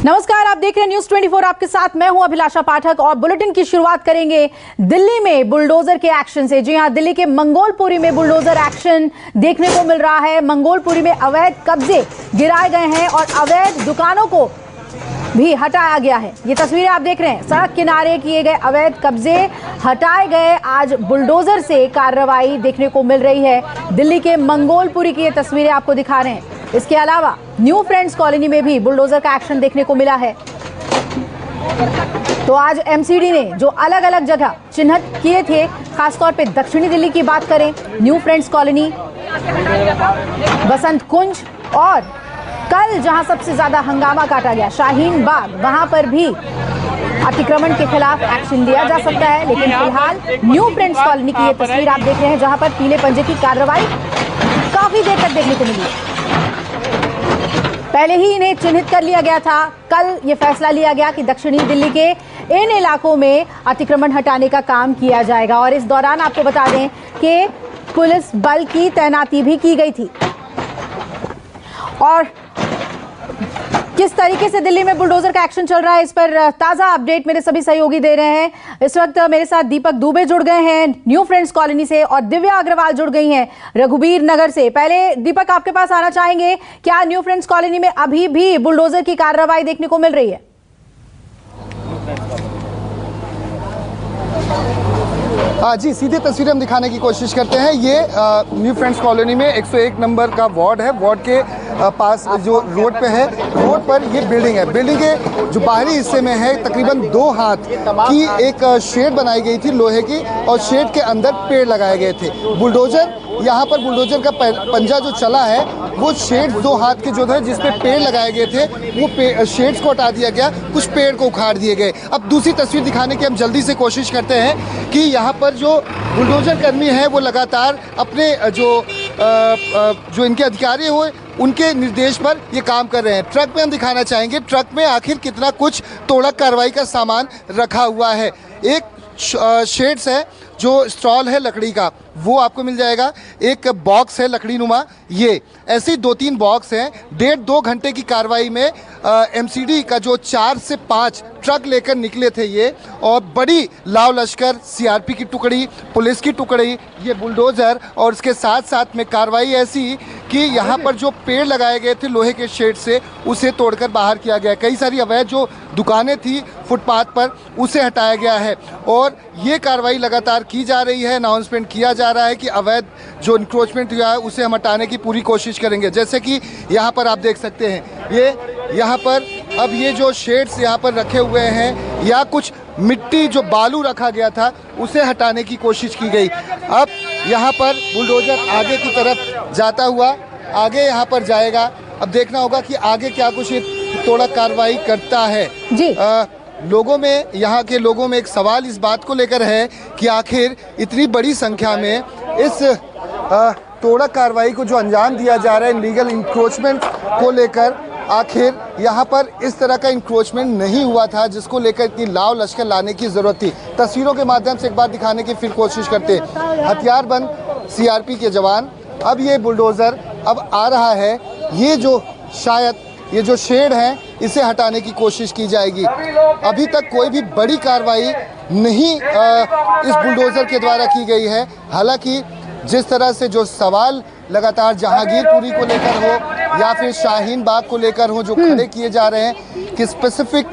नमस्कार, आप देख रहे हैं न्यूज 24। आपके साथ मैं हूं अभिलाषा पाठक और बुलेटिन की शुरुआत करेंगे दिल्ली में बुलडोजर के एक्शन से। जी हां, दिल्ली के मंगोलपुरी में बुलडोजर एक्शन देखने को मिल रहा है। मंगोलपुरी में अवैध कब्जे गिराए गए हैं और अवैध दुकानों को भी हटाया गया है। ये तस्वीरें आप देख रहे हैं, सड़क किनारे किए गए अवैध कब्जे हटाए गए। आज बुलडोजर से कार्रवाई देखने को मिल रही है। दिल्ली के मंगोलपुरी की ये तस्वीरें आपको दिखा रहे हैं। इसके अलावा न्यू फ्रेंड्स कॉलोनी में भी बुलडोजर का एक्शन देखने को मिला है। तो आज एमसीडी ने जो अलग अलग जगह चिन्हित किए थे, खासतौर पे दक्षिणी दिल्ली की बात करें, न्यू फ्रेंड्स कॉलोनी, बसंत कुंज और कल जहां सबसे ज्यादा हंगामा काटा गया शाहीन बाग, वहां पर भी अतिक्रमण के खिलाफ एक्शन लिया जा सकता है। लेकिन फिलहाल न्यू फ्रेंड्स कॉलोनी की ये तस्वीर आप देख रहे हैं, जहां पर पीले पंजे की कार्रवाई काफी देर तक देखने को मिली। पहले ही इन्हें चिन्हित कर लिया गया था। कल ये फैसला लिया गया कि दक्षिणी दिल्ली के इन इलाकों में अतिक्रमण हटाने का काम किया जाएगा और इस दौरान आपको बता दें कि पुलिस बल की तैनाती भी की गई थी। और किस तरीके से दिल्ली में बुलडोजर का एक्शन चल रहा है, इस पर ताजा अपडेट मेरे सभी सहयोगी दे रहे हैं। इस वक्त मेरे साथ दीपक दुबे जुड़ गए हैं न्यू फ्रेंड्स कॉलोनी से और दिव्या अग्रवाल जुड़ गई हैं रघुबीर नगर से। पहले दीपक, आपके पास आना चाहेंगे, क्या न्यू फ्रेंड्स कॉलोनी में अभी भी बुलडोजर की कार्रवाई देखने को मिल रही है? जी, सीधे तस्वीरें हम दिखाने की कोशिश करते हैं। ये न्यू फ्रेंड्स कॉलोनी में 101 नंबर का वार्ड है। वार्ड के पास जो रोड पे है, रोड पर ये बिल्डिंग है। बिल्डिंग के जो बाहरी हिस्से में है, तकरीबन 2 हाथ की एक शेड बनाई गई थी लोहे की और शेड के अंदर पेड़ लगाए गए थे। बुलडोजर, यहाँ पर बुलडोजर का पंजा जो चला है वो शेड 2 हाथ के जो थे जिसपे पेड़ लगाए गए थे, वो शेड्स को हटा दिया गया, कुछ पेड़ को उखाड़ दिए गए। अब दूसरी तस्वीर दिखाने की हम जल्दी से कोशिश करते हैं कि यहाँ पर जो बुलडोजर कर्मी हैं वो लगातार अपने जो इनके अधिकारी हुए उनके निर्देश पर ये काम कर रहे हैं। ट्रक में हम दिखाना चाहेंगे, ट्रक में आखिर कितना कुछ तोड़क कार्रवाई का सामान रखा हुआ है। एक शेड्स है, जो स्टॉल है लकड़ी का, वो आपको मिल जाएगा। एक बॉक्स है लकड़ी नुमा, ये ऐसे ही 2-3 बॉक्स हैं। 1.5-2 घंटे की कार्रवाई में एमसीडी का जो 4 से 5 ट्रक लेकर निकले थे ये, और बड़ी लाव लश्कर, सीआरपी की टुकड़ी, पुलिस की टुकड़ी, ये बुलडोज़र और इसके साथ साथ में कार्रवाई ऐसी कि यहाँ पर जो पेड़ लगाए गए थे लोहे के शेड से, उसे तोड़कर बाहर किया गया। कई सारी अवैध जो दुकानें थी फुटपाथ पर, उसे हटाया गया है और ये कार्रवाई लगातार की जा रही है। अनाउंसमेंट किया जा रहा है कि अवैध जो इंक्रोचमेंट हुआ है उसे हम हटाने की पूरी कोशिश करेंगे। जैसे कि यहाँ पर आप देख सकते हैं, ये यहाँ पर अब ये जो शेड्स यहाँ पर रखे हुए हैं, या कुछ मिट्टी जो बालू रखा गया था उसे हटाने की कोशिश की गई। अब यहाँ पर बुलडोजर आगे की तरफ जाता हुआ आगे यहाँ पर जाएगा। अब देखना होगा कि आगे क्या कुछ तोड़ा कार्रवाई करता है जी। लोगों में, यहाँ के लोगों में एक सवाल इस बात को लेकर है कि आखिर इतनी बड़ी संख्या में इस तोड़ा कार्रवाई को जो अंजाम दिया जा रहा है इलीगल इंक्रोचमेंट को लेकर, आखिर यहाँ पर इस तरह का इंक्रोचमेंट नहीं हुआ था जिसको लेकर इतनी लाव लश्कर लाने की ज़रूरत थी। तस्वीरों के माध्यम से एक बार दिखाने की फिर कोशिश करते हैं। हथियारबंद सीआरपी के जवान, अब ये बुलडोज़र अब आ रहा है, ये जो शायद ये जो शेड है इसे हटाने की कोशिश की जाएगी। अभी तक कोई भी बड़ी कार्रवाई नहीं इस बुलडोज़र के द्वारा की गई है। हालांकि जिस तरह से जो सवाल लगातार जहांगीरपुरी को लेकर हो या फिर शाहीन बाग को लेकर हो, जो खड़े किए जा रहे हैं कि स्पेसिफिक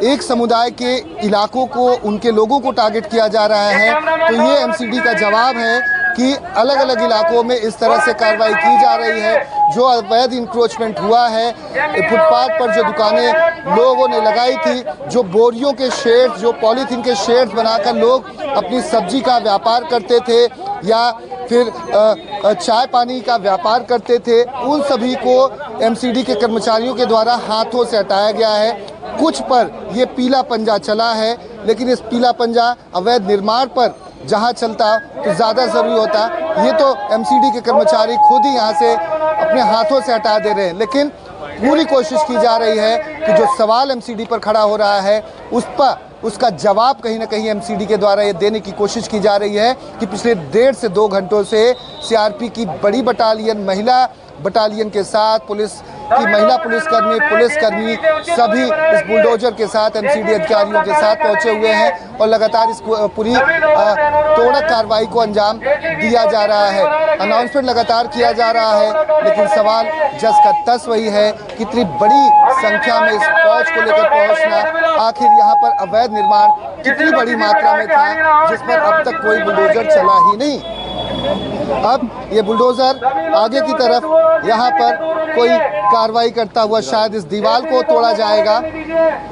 एक समुदाय के इलाकों को, उनके लोगों को टारगेट किया जा रहा है, तो ये एमसीडी का जवाब है कि अलग अलग इलाकों में इस तरह से कार्रवाई की जा रही है। जो अवैध इंक्रोचमेंट हुआ है, फुटपाथ पर जो दुकानें लोगों ने लगाई थी, जो बोरियों के शेड्स, जो पॉलीथीन के शेड्स बनाकर लोग अपनी सब्जी का व्यापार करते थे या फिर चाय पानी का व्यापार करते थे, उन सभी को एमसीडी के कर्मचारियों के द्वारा हाथों से हटाया गया है। कुछ पर ये पीला पंजा चला है, लेकिन इस पीला पंजा अवैध निर्माण पर जहां चलता तो ज़्यादा ज़रूरी होता। ये तो एमसीडी के कर्मचारी खुद ही यहाँ से अपने हाथों से हटा दे रहे हैं, लेकिन पूरी कोशिश की जा रही है कि जो सवाल एमसीडी पर खड़ा हो रहा है उस पर उसका जवाब कहीं ना कहीं एमसीडी के द्वारा ये देने की कोशिश की जा रही है कि पिछले 1.5 से 2 घंटों से सीआरपी की बड़ी बटालियन, महिला बटालियन के साथ, पुलिस कि महिला पुलिसकर्मी सभी इस बुलडोजर के साथ एमसीडी अधिकारियों के साथ पहुंचे हुए हैं और लगातार इस पूरी तोड़क कार्रवाई को अंजाम दिया जा रहा है। अनाउंसमेंट लगातार किया जा रहा है, लेकिन सवाल जस का तस वही है, कितनी बड़ी संख्या में इस फौज को लेकर पहुंचना, आखिर यहाँ पर अवैध निर्माण कितनी बड़ी मात्रा में था जिस पर अब तक कोई बुलडोजर चला ही नहीं। अब ये बुलडोजर आगे की तरफ यहाँ पर कोई कार्रवाई करता हुआ शायद इस दीवार को तोड़ा जाएगा।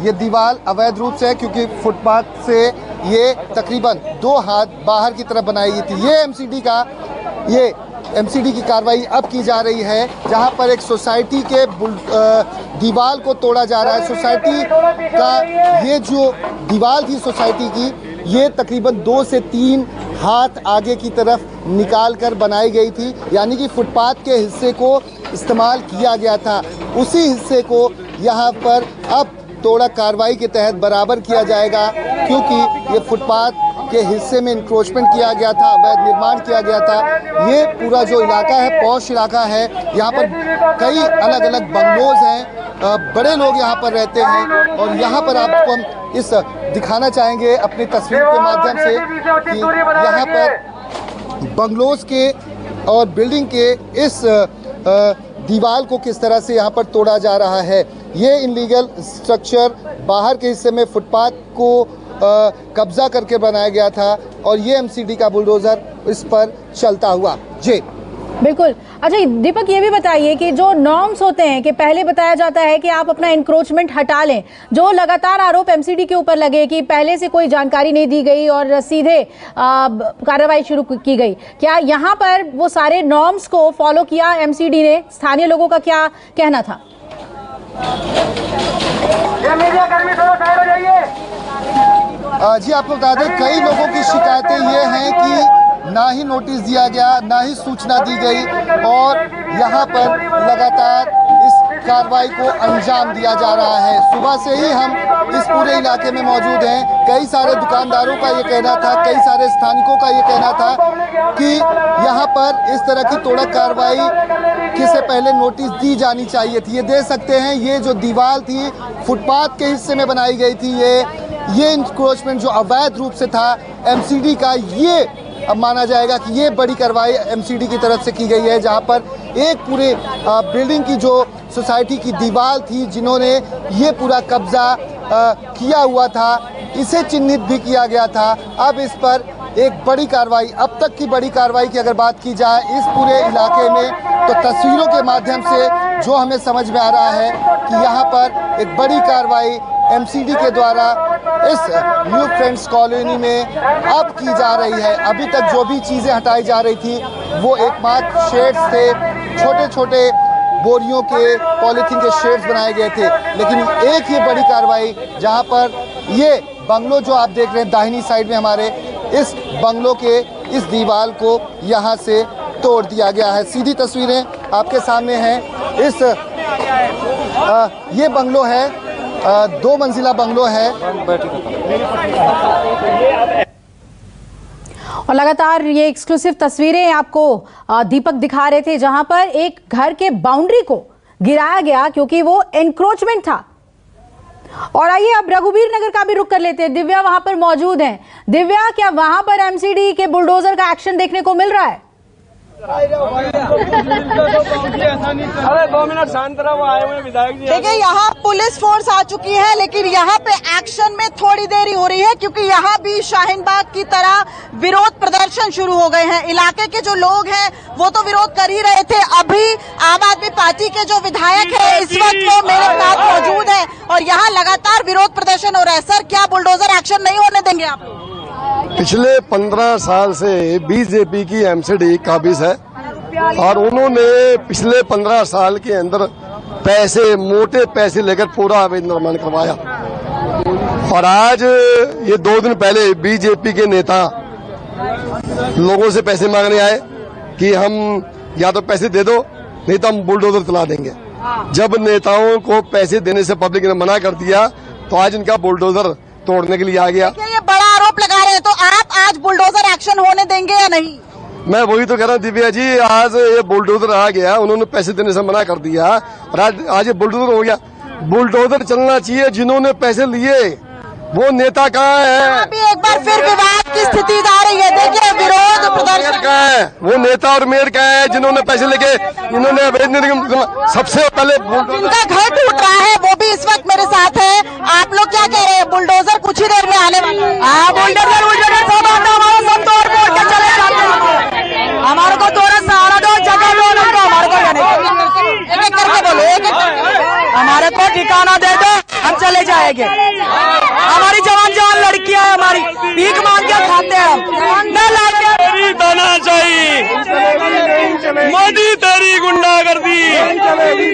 ये दीवार अवैध रूप से है क्योंकि फुटपाथ से ये तकरीबन 2 हाथ बाहर की तरफ बनाई गई थी। ये एमसीडी की कार्रवाई अब की जा रही है, जहां पर एक सोसाइटी के दीवार को तोड़ा जा रहा है। सोसाइटी का ये जो दीवार थी सोसाइटी की, ये तकरीबन 2 से 3 हाथ आगे की तरफ निकाल कर बनाई गई थी, यानी कि फुटपाथ के हिस्से को इस्तेमाल किया गया था। उसी हिस्से को यहाँ पर अब तोड़क कार्रवाई के तहत बराबर किया जाएगा, क्योंकि ये फुटपाथ के हिस्से में इंक्रोचमेंट किया गया था, अवैध निर्माण किया गया था। ये पूरा जो इलाका है पॉश इलाका है, यहाँ पर कई अलग अलग बंगलोज हैं, बड़े लोग यहाँ पर रहते हैं। और यहाँ पर आपको हम इस दिखाना चाहेंगे अपनी तस्वीर के माध्यम से कि यहाँ पर बंगलोज के और बिल्डिंग के इस दीवार को किस तरह से यहाँ पर तोड़ा जा रहा है। ये इनलीगल स्ट्रक्चर बाहर के हिस्से में फुटपाथ को कब्जा करके बनाया गया था और ये एमसीडी का बुलडोजर इस पर चलता हुआ। जी बिल्कुल। अच्छा दीपक, ये भी बताइए कि जो नॉर्म्स होते हैं कि पहले बताया जाता है कि आप अपना इंक्रोचमेंट हटा लें, जो लगातार आरोप एमसीडी के ऊपर लगे कि पहले से कोई जानकारी नहीं दी गई और सीधे कार्रवाई शुरू की गई, क्या यहाँ पर वो सारे नॉर्म्स को फॉलो किया एमसीडी ने? स्थानीय लोगों का क्या कहना था? जी आपको बता दें, कई लोगों की शिकायतें ये हैं कि ना ही नोटिस दिया गया, ना ही सूचना दी गई और यहाँ पर लगातार इस कार्रवाई को अंजाम दिया जा रहा है। सुबह से ही हम इस पूरे इलाके में मौजूद हैं। कई सारे दुकानदारों का ये कहना था, कई सारे स्थानिकों का ये कहना था कि यहाँ पर इस तरह की तोड़क कार्रवाई से पहले नोटिस दी जानी चाहिए थी। ये दे सकते हैं, ये जो दीवार थी फुटपाथ के हिस्से में बनाई गई थी, ये इंक्रोचमेंट जो अवैध रूप से था एमसीडी का, ये अब माना जाएगा कि ये बड़ी कार्रवाई एमसीडी की तरफ से की गई है, जहां पर एक पूरे बिल्डिंग की जो सोसाइटी की दीवार थी, जिन्होंने ये पूरा कब्जा किया हुआ था, इसे चिन्हित भी किया गया था। अब इस पर एक बड़ी कार्रवाई, अब तक की बड़ी कार्रवाई की अगर बात की जाए इस पूरे इलाके में, तो तस्वीरों के माध्यम से जो हमें समझ में आ रहा है कि यहाँ पर एक बड़ी कार्रवाई एमसीडी के द्वारा इस न्यू फ्रेंड्स कॉलोनी में अब की जा रही है। अभी तक जो भी चीज़ें हटाई जा रही थी वो एकमात्र शेड्स थे, छोटे छोटे बोरियों के पॉलीथीन के शेड्स बनाए गए थे, लेकिन एक ये बड़ी कार्रवाई जहां पर ये बंगलो जो आप देख रहे हैं दाहिनी साइड में हमारे, इस बंगलो के इस दीवार को यहां से तोड़ दिया गया है। सीधी तस्वीरें आपके सामने हैं। ये बंगलो है, 2 मंजिला बंगलो है। और लगातार ये एक्सक्लूसिव तस्वीरें आपको दीपक दिखा रहे थे, जहां पर एक घर के बाउंड्री को गिराया गया क्योंकि वो एनक्रोचमेंट था। और आइए अब रघुवीर नगर का भी रुख कर लेते हैं। दिव्या वहां पर मौजूद हैं। दिव्या, क्या वहां पर एमसीडी के बुलडोजर का एक्शन देखने को मिल रहा है? अरे 2 मिनट शांत रहो, आए हुए विधायक जी। देखिए, यहाँ पुलिस फोर्स आ चुकी है, लेकिन यहाँ पे एक्शन में थोड़ी देरी हो रही है क्योंकि यहाँ भी शाहीन बाग की तरह विरोध प्रदर्शन शुरू हो गए हैं। इलाके के जो लोग हैं वो तो विरोध कर ही रहे थे। अभी आम आदमी पार्टी के जो विधायक है इस वक्त वो मेरे साथ मौजूद है और यहाँ लगातार विरोध प्रदर्शन हो रहा है। सर, क्या बुलडोजर एक्शन नहीं होने देंगे आप? पिछले 15 साल से बीजेपी की एमसीडी काबिज है और उन्होंने पिछले 15 साल के अंदर पैसे, मोटे पैसे लेकर पूरा अवैध निर्माण करवाया। और आज ये 2 दिन पहले बीजेपी के नेता लोगों से पैसे मांगने आए कि हम या तो पैसे दे दो, नहीं तो हम बुलडोजर चला देंगे। जब नेताओं को पैसे देने से पब्लिक ने मना कर दिया तो आज इनका बुलडोजर तोड़ने के लिए आ गया। ये बड़ा आरोप लगा रहे हैं, तो आप आज बुलडोजर एक्शन होने देंगे या नहीं? मैं वही तो कह रहा हूँ दिव्या जी, आज ये बुलडोजर आ गया, उन्होंने पैसे देने से मना कर दिया और आज ये बुलडोजर हो गया। बुलडोजर चलना चाहिए, जिन्होंने पैसे लिए वो नेता कहाँ है? अभी एक बार फिर विवाद की स्थिति आ रही है। देखिए विरोध प्रदर्शन कहाँ है? वो नेता और मेयर कहाँ है जिन्होंने पैसे लेके इन्होंने सबसे पहले जिनका घर टूट रहा है वो भी इस वक्त मेरे साथ है। आप लोग क्या कह रहे हैं? बुलडोजर कुछ ही देर में आने वाला है। बुलडोजर सब आता हमारा सब तोड़ फोड़ के चले जाते हैं। हमारे को थोड़ा सहारा दो, जगह दो, हमारे को एक एक करके बोलो, एक एक हमारे को ठिकाना दे दो, हम चले जाएंगे। हमारी जवान लड़कियां है, हमारी भीख मांग के खाते हैं हम, न लाके दाना चाहिए। मोदी तेरी गुंडागर्दी,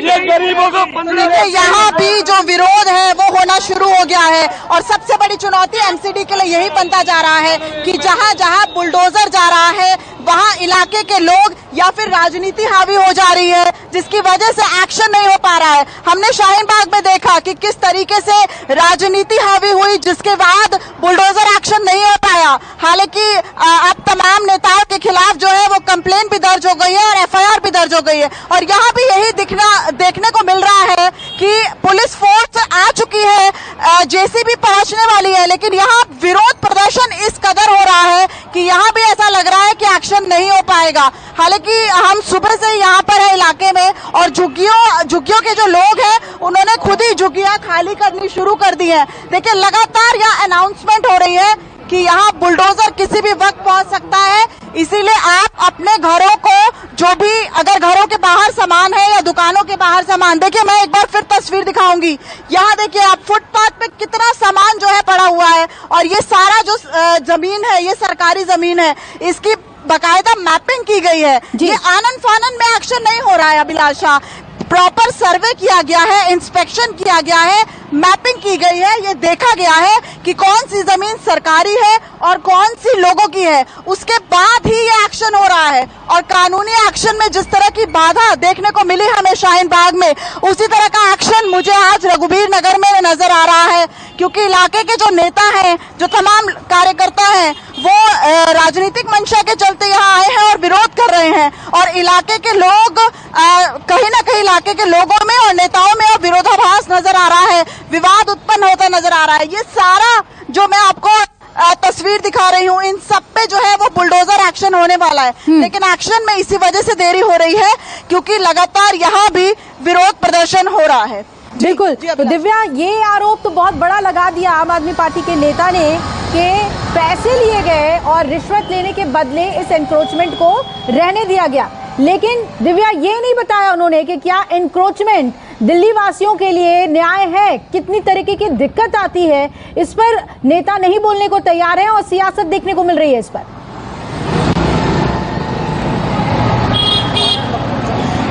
ये गरीबों को देखिए यहाँ भी जो विरोध है वो होना शुरू हो गया है और सबसे बड़ी चुनौती एमसीडी के लिए यही बनता जा रहा है कि जहाँ जहाँ बुलडोजर जा रहा है वहाँ इलाके के लोग या फिर राजनीति हावी हो जा रही है, जिसकी वजह से एक्शन नहीं हो पा रहा है। हमने शाहीन बाग में देखा कि किस तरीके से राजनीति हावी हुई, जिसके बाद बुलडोजर एक्शन नहीं हो पाया। हालांकि अब तमाम नेताओं के खिलाफ जो है वो कंप्लेन भी दर्ज हो गई है और एफआईआर भी दर्ज हो गई है और यहाँ भी यही देखने को मिल रहा है कि पुलिस फोर्स आ चुकी है, जेसीबी पहुंचने वाली है, लेकिन यहाँ विरोध प्रदर्शन इस कदर हो रहा है कि यहाँ भी ऐसा लग रहा है कि एक्शन नहीं हो पाएगा। हालांकि हम सुबह से यहाँ पर है इलाके में और झुग्गियों के जो लोग हैं उन्होंने खुद ही झुग्गियां खाली करनी शुरू कर दी है। देखिए लगातार यहाँ अनाउंसमेंट हो रही है कि यहाँ बुलडोजर किसी भी वक्त पहुंच सकता है, इसीलिए आप अपने घरों को जो भी अगर घरों के बाहर सामान है या दुकानों के बाहर सामान, देखिए मैं एक बार फिर तस्वीर दिखाऊंगी। यहाँ देखिए आप फुटपाथ पे कितना सामान जो है पड़ा हुआ है और ये सारा जो जमीन है ये सरकारी जमीन है, इसकी बाकायदा मैपिंग की गई है। ये आनन फानन में एक्शन नहीं हो रहा है अभिलाषा, प्रॉपर सर्वे किया गया है, इंस्पेक्शन किया गया है, मैपिंग की गई है, ये देखा गया है कि कौन सी जमीन सरकारी है और कौन सी लोगों की है, उसके बाद ही ये एक्शन हो रहा है। और कानूनी एक्शन में जिस तरह की बाधा देखने को मिली हमें शाहीन बाग में, उसी तरह का एक्शन मुझे आज रघुवीर नगर में नजर आ रहा है, क्योंकि इलाके के जो नेता हैं, जो तमाम कार्यकर्ता हैं, वो राजनीतिक मंशा के चलते यहाँ आए हैं और विरोध कर रहे हैं और इलाके के लोग कहीं ना कहीं इलाके के लोगों में और नेताओं में विरोधाभास नजर आ रहा है, विवाद उत्पन्न होता नजर आ रहा है। ये सारा जो मैं आपको तस्वीर दिखा रही हूँ, इन सब पे जो है वो बुलडोजर एक्शन होने वाला है, लेकिन एक्शन में इसी वजह से देरी हो रही है क्योंकि लगातार यहाँ भी विरोध प्रदर्शन हो रहा है। बिल्कुल। तो दिव्या, ये आरोप तो बहुत बड़ा लगा दिया आम आदमी पार्टी के नेता ने कि पैसे लिए गए और रिश्वत लेने के बदले इस एनक्रोचमेंट को रहने दिया गया, लेकिन दिव्या ये नहीं बताया उन्होंने कि क्या एनक्रोचमेंट दिल्ली वासियों के लिए न्याय है, कितनी तरीके की दिक्कत आती है, इस पर नेता नहीं बोलने को तैयार है और सियासत देखने को मिल रही है इस पर।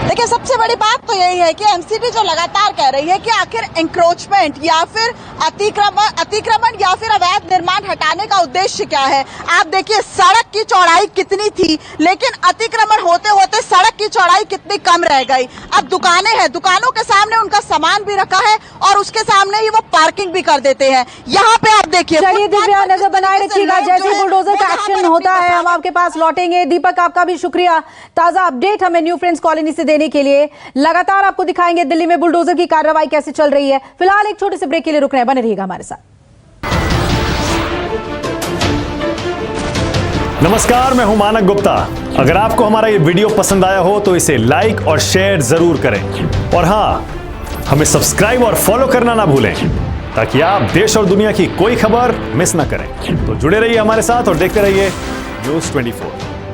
देखिए सबसे बड़ी बात तो यही है कि एमसीडी जो लगातार कह रही है कि आखिर एंक्रोचमेंट या फिर अतिक्रमण या फिर अवैध निर्माण हटाने का उद्देश्य क्या है। आप देखिए सड़क की चौड़ाई कितनी थी, लेकिन अतिक्रमण होते होते सड़क की चौड़ाई कितनी कम रह गई। अब दुकानें हैं, दुकानों के सामने उनका सामान भी रखा है और उसके सामने ही वो पार्किंग भी कर देते हैं। यहाँ पे आप देखिए। चलिए दिव्या, नजर बनाए रखिएगा, जैसे बुलडोजर का एक्शन होता है हम आपके पास लौटेंगे। दीपक, आपका भी शुक्रिया, ताजा अपडेट हमें न्यू फ्रेंड्स कॉलोनी से देने के लिए। लगातार आपको दिखाएंगे दिल्ली में बुलडोजर की कार्रवाई कैसे चल रही है। फिलहाल एक छोटे से ब्रेक के लिए रुक रहे हैं, बने रहिएगा हमारे साथ। नमस्कार, मैं हूं मानक गुप्ता। अगर आपको हमारा ये वीडियो पसंद आया हो तो इसे लाइक और शेयर जरूर करें और हां, हमें सब्सक्राइब और फॉलो करना ना भूलें ताकि आप देश और दुनिया की कोई खबर मिस ना करें। तो जुड़े रहिए हमारे साथ और देखते रहिए न्यूज़ 24।